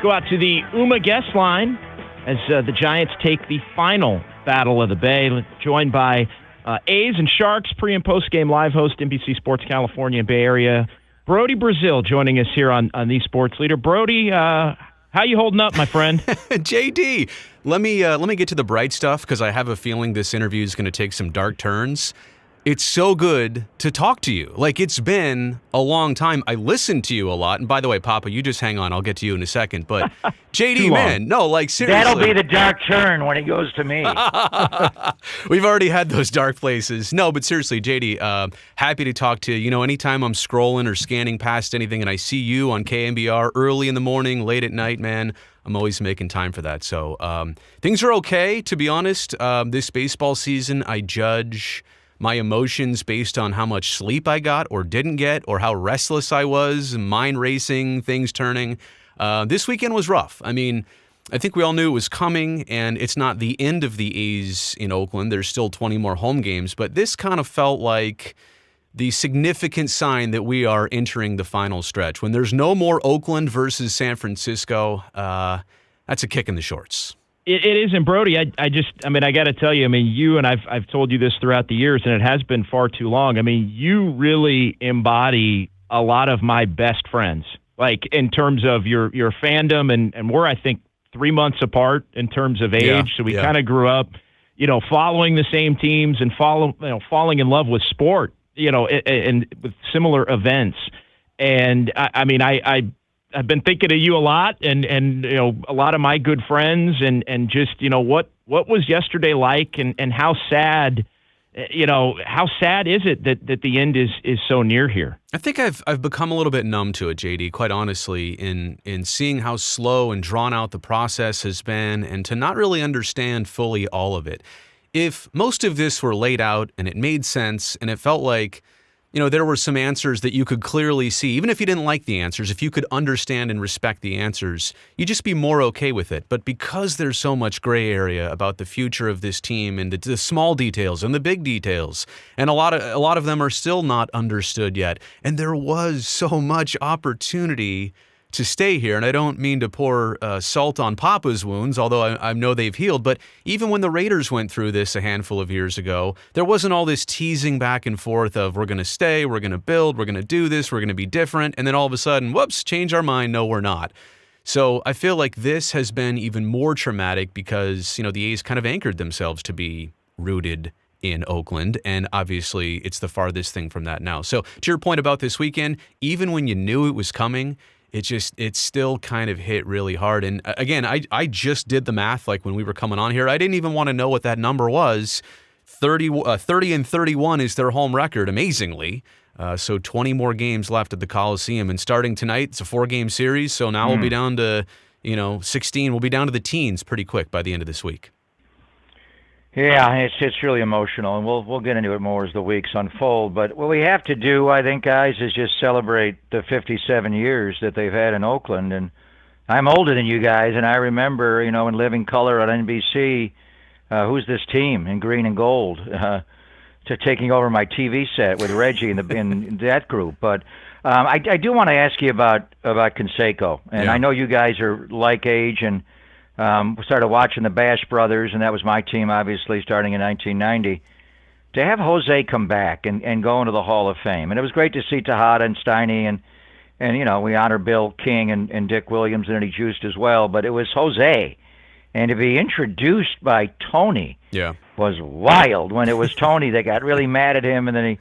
Go out to the UMA guest line as the Giants take the final battle of the Bay, joined by A's and Sharks pre- and post-game live host, NBC Sports California and Bay Area, Brody Brazil, joining us here on the Sports Leader. Brody, how you holding up, my friend? JD, let me get to the bright stuff because I have a feeling this interview is going to take some dark turns. It's so good to talk to you. Like, it's been a long time. I listened to you a lot. And by the way, Papa, you just hang on. I'll get to you in a second. But JD, man, no, like, seriously. That'll be the dark turn when it goes to me. We've already had those dark places. No, but seriously, JD, happy to talk to you. You know, anytime I'm scrolling or scanning past anything and I see you on KMBR early in the morning, late at night, man, I'm always making time for that. So things are okay, to be honest. This baseball season, I judge my emotions based on how much sleep I got or didn't get or how restless I was, mind racing, things turning. This weekend was rough. I mean, I think we all knew it was coming, and it's not the end of the A's in Oakland. There's still 20 more home games, but this kind of felt like the significant sign that we are entering the final stretch. When there's no more Oakland versus San Francisco, that's a kick in the shorts. It is, and Brody, I got to tell you, you and I've told you this throughout the years, and it has been far too long. You really embody a lot of my best friends, like in terms of your fandom, and we're, I think, 3 months apart in terms of age. Yeah, so we kind of grew up, following the same teams and falling in love with sport, and with similar events. And I've been thinking of you a lot, and a lot of my good friends, and just what was yesterday like, and how sad is it that the end is so near here? I think I've become a little bit numb to it, JD, quite honestly, in seeing how slow and drawn out the process has been, and to not really understand fully all of it. If most of this were laid out and it made sense, and it felt like there were some answers that you could clearly see. Even if you didn't like the answers, if you could understand and respect the answers, you'd just be more okay with it. But because there's so much gray area about the future of this team and the small details and the big details, and a lot of them are still not understood yet, and there was so much opportunity to stay here, and I don't mean to pour salt on Papa's wounds, although I know they've healed, but even when the Raiders went through this a handful of years ago, there wasn't all this teasing back and forth of we're going to stay, we're going to build, we're going to do this, we're going to be different, and then all of a sudden, whoops, change our mind, no, we're not. So I feel like this has been even more traumatic because, the A's kind of anchored themselves to be rooted in Oakland, and obviously it's the farthest thing from that now. So to your point about this weekend, even when you knew it was coming, it still kind of hit really hard. And again, I just did the math like when we were coming on here. I didn't even want to know what that number was. 30-31 is their home record, amazingly. So 20 more games left at the Coliseum. And starting tonight, it's a 4-game series. So now we'll be down to, 16. We'll be down to the teens pretty quick by the end of this week. Yeah, it's really emotional, and we'll get into it more as the weeks unfold. But what we have to do, I think, guys, is just celebrate the 57 years that they've had in Oakland. And I'm older than you guys, and I remember, in living color on NBC, who's this team in green and gold, to taking over my TV set with Reggie in that group. But I do want to ask you about Canseco, and I know you guys are like age, and we started watching the Bash Brothers, and that was my team, obviously, starting in 1990. To have Jose come back and go into the Hall of Fame, and it was great to see Tejada and Steiny, and we honor Bill King and Dick Williams and Eddie Juiced as well, but it was Jose. And to be introduced by Tony was wild. When it was Tony, they got really mad at him, and then he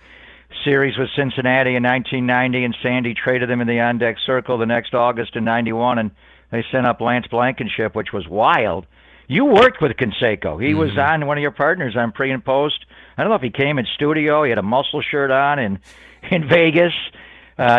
series with Cincinnati in 1990, and Sandy traded him in the on-deck circle the next August in 91, and they sent up Lance Blankenship, which was wild. You worked with Canseco. He was on one of your partners on pre and post. I don't know if he came in studio. He had a muscle shirt on in Vegas.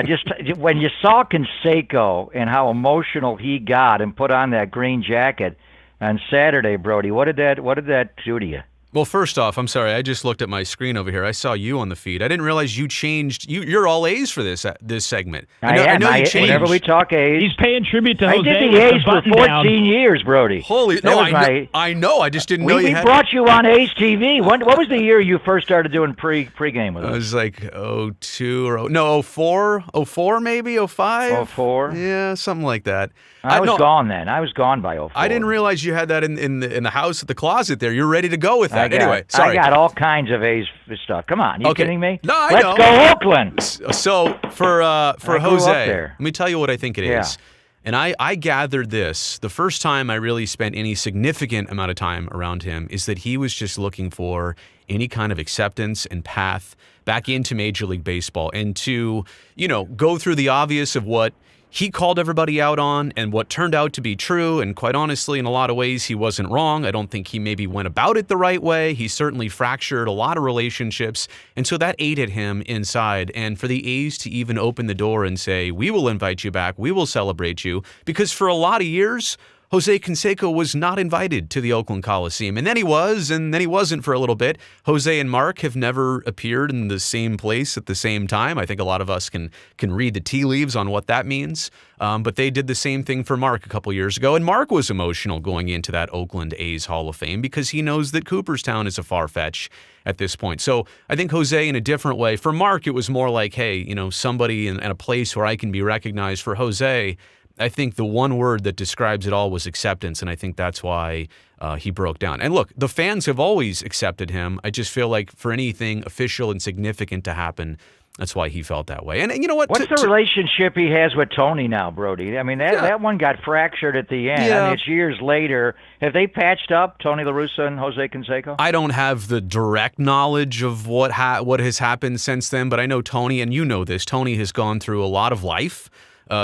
Just when you saw Canseco and how emotional he got and put on that green jacket on Saturday, Brody, what did that do to you? Well, first off, I'm sorry. I just looked at my screen over here. I saw you on the feed. I didn't realize you changed. You're all A's for this segment. I know you changed. Whenever we talk A's. He's paying tribute to I Jose. did the A's for 14 years, Brody. Holy, no, I know. I just didn't know you We had. brought you on A's TV. What was the year you first started doing pregame with us? It was like 02 or 04 maybe, 05? 04? Yeah, something like that. I was gone then. I was gone by 04. I didn't realize you had that in the house at the closet there. You're ready to go with that. Anyway, sorry. I got all kinds of A's stuff. Come on, you kidding me? No, I Let's know. go Oakland. So for Jose, let me tell you what I think it is. Yeah. And I gathered this. The first time I really spent any significant amount of time around him is that he was just looking for any kind of acceptance and path back into Major League Baseball and to, go through the obvious of what he called everybody out on and what turned out to be true. And quite honestly, in a lot of ways, he wasn't wrong. I don't think he maybe went about it the right way. He certainly fractured a lot of relationships. And so that ate at him inside. And for the A's to even open the door and say, we will invite you back, we will celebrate you, because for a lot of years, Jose Canseco was not invited to the Oakland Coliseum. And then he was, and then he wasn't for a little bit. Jose and Mark have never appeared in the same place at the same time. I think a lot of us can read the tea leaves on what that means. But they did the same thing for Mark a couple years ago. And Mark was emotional going into that Oakland A's Hall of Fame because he knows that Cooperstown is a far fetch at this point. So I think Jose, in a different way, for Mark, it was more like, hey, somebody in a place where I can be recognized. For Jose, I think the one word that describes it all was acceptance, and I think that's why he broke down. And look, the fans have always accepted him. I just feel like for anything official and significant to happen, that's why he felt that way. And you know what? What's the relationship he has with Tony now, Brody? I mean, that one got fractured at the end. Yeah. I mean, it's years later. Have they patched up, Tony La Russa and Jose Canseco? I don't have the direct knowledge of what has happened since then, but I know Tony, and you know this, Tony has gone through a lot of life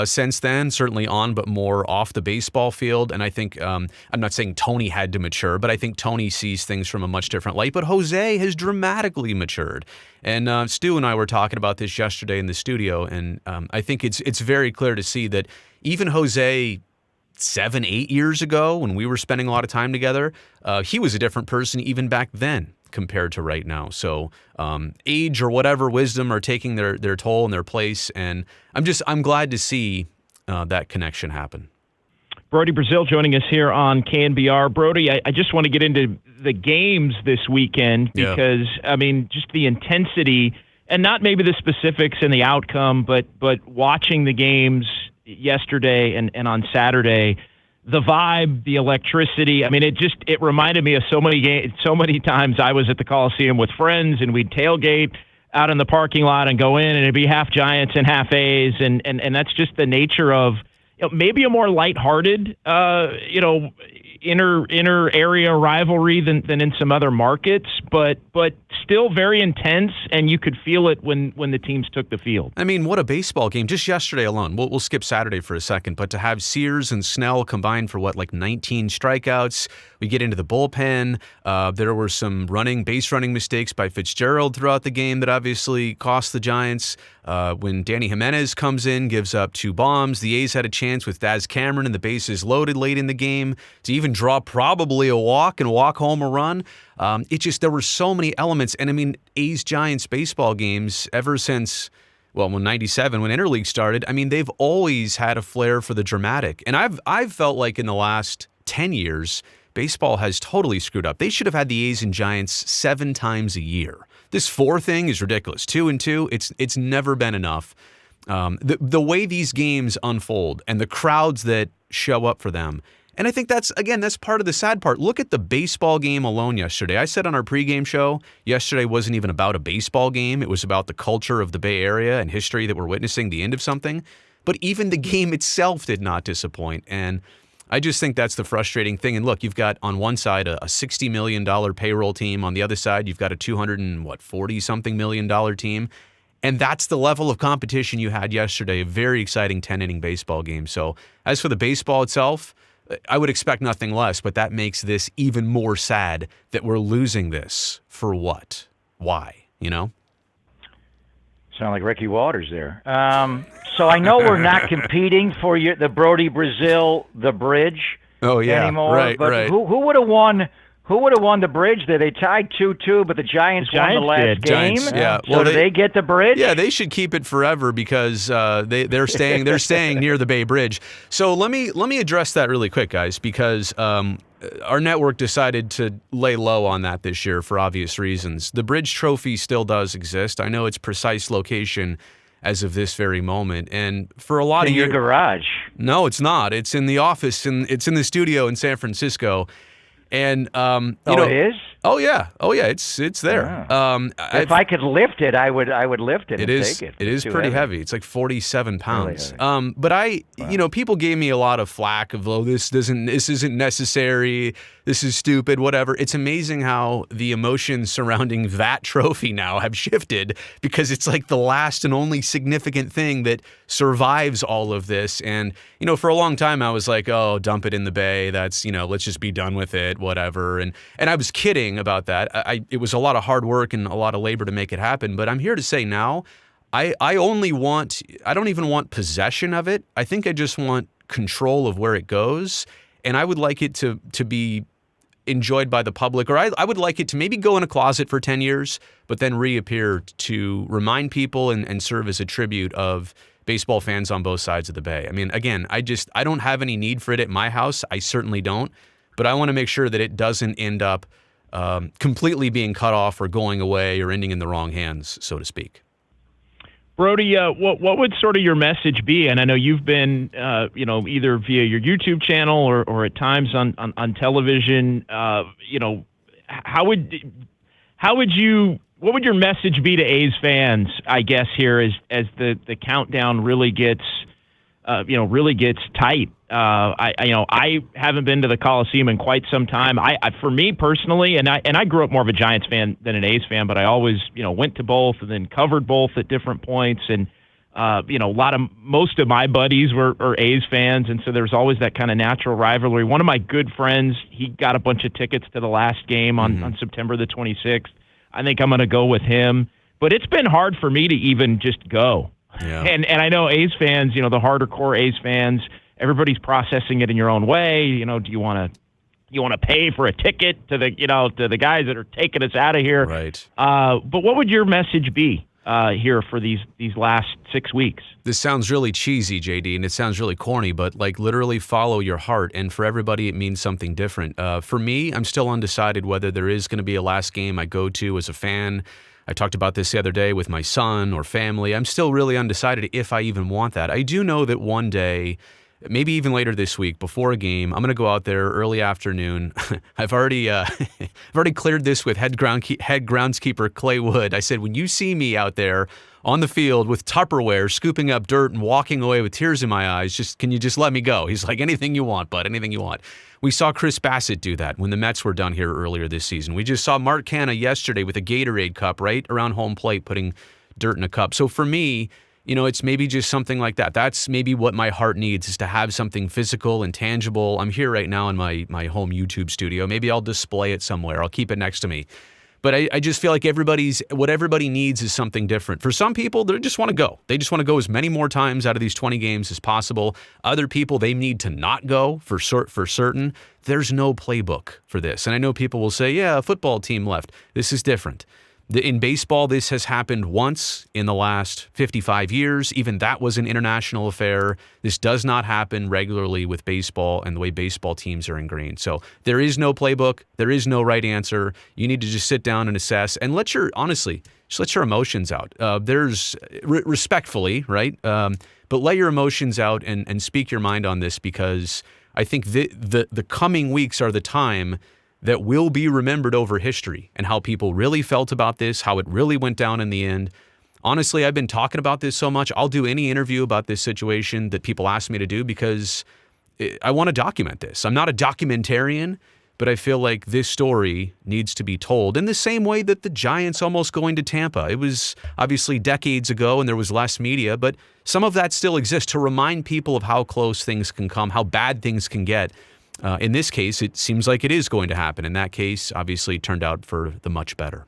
since then, certainly on, but more off the baseball field. And I think, I'm not saying Tony had to mature, but I think Tony sees things from a much different light. But Jose has dramatically matured. And Stu and I were talking about this yesterday in the studio, and I think it's very clear to see that even Jose 7-8 years ago, when we were spending a lot of time together, he was a different person even back then compared to right now. So age or whatever, wisdom are taking their toll in their place, and I'm glad to see that connection happen. Brody Brazil joining us here on KNBR. Brody, I just want to get into the games this weekend because, I mean, just the intensity, and not maybe the specifics and the outcome, but watching the games yesterday and on Saturday, the vibe, the electricity. I mean, it reminded me of so many times I was at the Coliseum with friends, and we'd tailgate out in the parking lot and go in, and it'd be half Giants and half A's, and that's just the nature of maybe a more lighthearted, inner area rivalry than in some other markets, but still very intense, and you could feel it when the teams took the field. I mean, what a baseball game. Just yesterday alone, we'll skip Saturday for a second, but to have Sears and Snell combined for 19 strikeouts, we get into the bullpen. There were some base running mistakes by Fitzgerald throughout the game that obviously cost the Giants. When Danny Jimenez comes in, gives up 2 bombs. The A's had a chance with Daz Cameron and the bases loaded late in the game to even draw probably a walk and walk home a run. There were so many elements. And I mean, A's-Giants baseball games ever since, when 97, when Interleague started, I mean, they've always had a flair for the dramatic. And I've felt like in the last 10 years, baseball has totally screwed up. They should have had the A's and Giants 7 times a year. This 4 thing is ridiculous. 2 and 2, it's never been enough. The way these games unfold and the crowds that show up for them. And I think that's part of the sad part. Look at the baseball game alone yesterday. I said on our pregame show, yesterday wasn't even about a baseball game. It was about the culture of the Bay Area and history that we're witnessing, the end of something. But even the game itself did not disappoint. And I just think that's the frustrating thing. And look, you've got on one side a $60 million payroll team. On the other side, you've got a $240-something million team. And that's the level of competition you had yesterday, a very exciting 10-inning baseball game. So as for the baseball itself, I would expect nothing less, but that makes this even more sad that we're losing this. For what? Why? Sound like Ricky Waters there. So I know we're not competing for the Brody Brazil, the bridge anymore. Right, but right. Who would have won Who would have won the bridge there? They tied 2-2, but the Giants won the last did. game. Giants, yeah. So Well, do they get the bridge? Yeah, they should keep it forever because they're staying near the Bay Bridge. So let me address that really quick, guys, because our network decided to lay low on that this year for obvious reasons. The Bridge Trophy still does exist. I know its precise location as of this very moment, and for a lot of your garage. No, it's not. It's in the office, and it's in the studio in San Francisco. And it is? Oh yeah, it's there. If I could lift it, I would lift it. It and is. Take it. It is pretty heavy. It's like 47 pounds. Really But people gave me a lot of flack of, this isn't necessary. This is stupid. Whatever. It's amazing how the emotions surrounding that trophy now have shifted because it's like the last and only significant thing that survives all of this. And for a long time I was like, oh, dump it in the Bay. That's let's just be done with it. Whatever. And I was kidding about that. It was a lot of hard work and a lot of labor to make it happen. But I'm here to say now, I don't even want possession of it. I think I just want control of where it goes. And I would like it to be enjoyed by the public, or I would like it to maybe go in a closet for 10 years, but then reappear to remind people and serve as a tribute of baseball fans on both sides of the Bay. I mean, again, I don't have any need for it at my house. I certainly don't. But I want to make sure that it doesn't end up completely being cut off or going away or ending in the wrong hands, so to speak. Brody, what would sort of your message be? And I know you've been, either via your YouTube channel or at times on television. What would your message be to A's fans? I guess here as the countdown really gets tight. I haven't been to the Coliseum in quite some time. For me personally, and I grew up more of a Giants fan than an A's fan, but I always, went to both and then covered both at different points. And, most of my buddies were A's fans. And so there's always that kind of natural rivalry. One of my good friends, he got a bunch of tickets to the last game on September the 26th. I think I'm going to go with him, but it's been hard for me to even just go. Yeah. And I know A's fans, the harder core A's fans, everybody's processing it in your own way. Do you want to pay for a ticket to the guys that are taking us out of here? Right. But what would your message be here for these last 6 weeks? This sounds really cheesy, JD, and it sounds really corny, but literally follow your heart. And for everybody, it means something different. For me, I'm still undecided whether there is going to be a last game I go to as a fan. I talked about this the other day with my son or family. I'm still really undecided if I even want that. I do know that one day, maybe even later this week, before a game, I'm going to go out there early afternoon. I've already cleared this with head groundskeeper Clay Wood. I said, when you see me out there on the field with Tupperware, scooping up dirt and walking away with tears in my eyes, can you just let me go? He's like, anything you want, bud, anything you want. We saw Chris Bassett do that when the Mets were done here earlier this season. We just saw Mark Canha yesterday with a Gatorade cup right around home plate, putting dirt in a cup. So for me, it's maybe just something like that. That's maybe what my heart needs, is to have something physical and tangible. I'm here right now in my home YouTube studio. Maybe I'll display it somewhere. I'll keep it next to me. But I just feel like what everybody needs is something different. For some people, they just want to go. They just want to go as many more times out of these 20 games as possible. Other people, they need to not go for certain. There's no playbook for this. And I know people will say, yeah, a football team left. This is different. In baseball, this has happened once in the last 55 years. Even that was an international affair. This does not happen regularly with baseball and the way baseball teams are ingrained. So there is no playbook. There is no right answer. You need to just sit down and assess and let your emotions out. There's respectfully, right? But let your emotions out and speak your mind on this, because I think the coming weeks are the time that will be remembered over history, and how people really felt about this, how it really went down in the end. Honestly, I've been talking about this so much. I'll do any interview about this situation that people ask me to do, because I want to document this. I'm not a documentarian, but I feel like this story needs to be told in the same way that the Giants almost going to Tampa. It was obviously decades ago and there was less media, but some of that still exists to remind people of how close things can come, how bad things can get. In this case, it seems like it is going to happen. In that case, obviously, it turned out for the much better.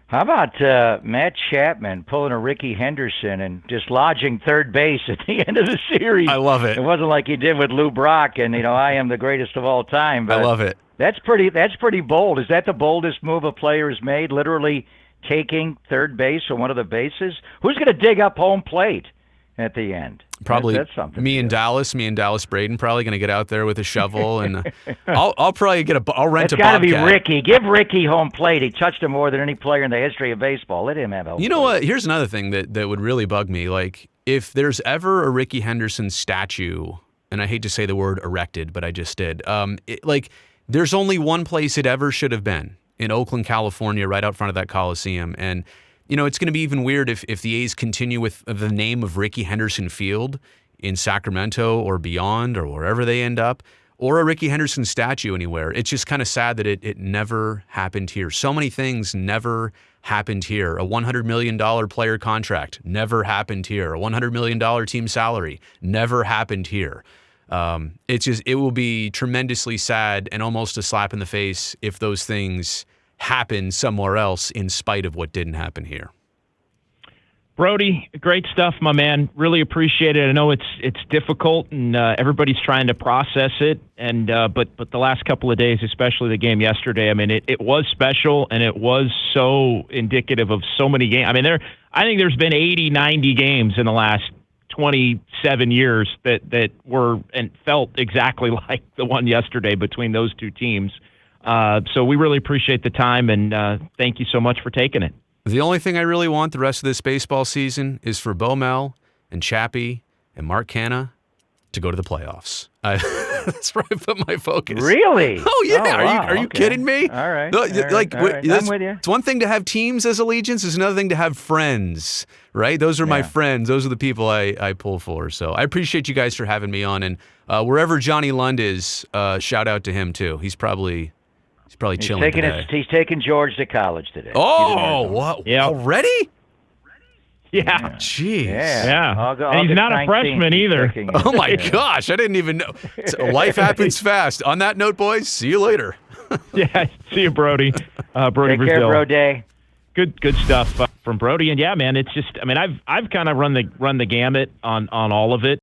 How about Matt Chapman pulling a Ricky Henderson and just lodging third base at the end of the series? I love it. It wasn't like he did with Lou Brock and, I am the greatest of all time. But I love it. That's pretty bold. Is that the boldest move a player has made, literally taking third base or one of the bases? Who's going to dig up home plate at the end? Probably that's something. Me and Dallas Braden probably going to get out there with a shovel, and I'll probably I'll rent a Bobcat. It's got to be Ricky. Give Ricky home plate. He touched him more than any player in the history of baseball. Let him have home plate. You know what? Here's another thing that would really bug me. Like, if there's ever a Ricky Henderson statue, and I hate to say the word erected, but I just did. There's only one place it ever should have been, in Oakland, California, right out front of that Coliseum. And it's going to be even weird if the A's continue with the name of Ricky Henderson Field in Sacramento or beyond or wherever they end up, or a Ricky Henderson statue anywhere. It's just kind of sad that it never happened here. So many things never happened here. A $100 million player contract never happened here. A $100 million team salary never happened here. It will be tremendously sad and almost a slap in the face if those things happen somewhere else in spite of what didn't happen here. Brody, great stuff, my man. Really appreciate it. I know it's difficult, and everybody's trying to process it. And but the last couple of days, especially the game yesterday, I mean, it was special, and it was so indicative of so many games. I mean, I think there's been 80, 90 games in the last 27 years that were and felt exactly like the one yesterday between those two teams. So we really appreciate the time, and thank you so much for taking it. The only thing I really want the rest of this baseball season is for Bo Mel and Chappie and Mark Canha to go to the playoffs. That's where I put my focus. Really? Oh, yeah. Oh, wow. Are you kidding me? All right. No, all right. I'm with you. It's one thing to have teams as allegiance. It's another thing to have friends, right? Those are my friends. Those are the people I pull for. So I appreciate you guys for having me on. And wherever Johnny Lund is, shout out to him, too. He's probably chilling today. He's taking George to college today. Oh, what? Yeah. Already? Yeah. Jeez. Yeah. And he's not a freshman either. Oh, my gosh. I didn't even know. Life happens fast. On that note, boys, see you later. Yeah. See you, Brody. Brody Take care, Brody. Good stuff from Brody. And yeah, man, it's just, I mean, I've kind of run the gamut on all of it.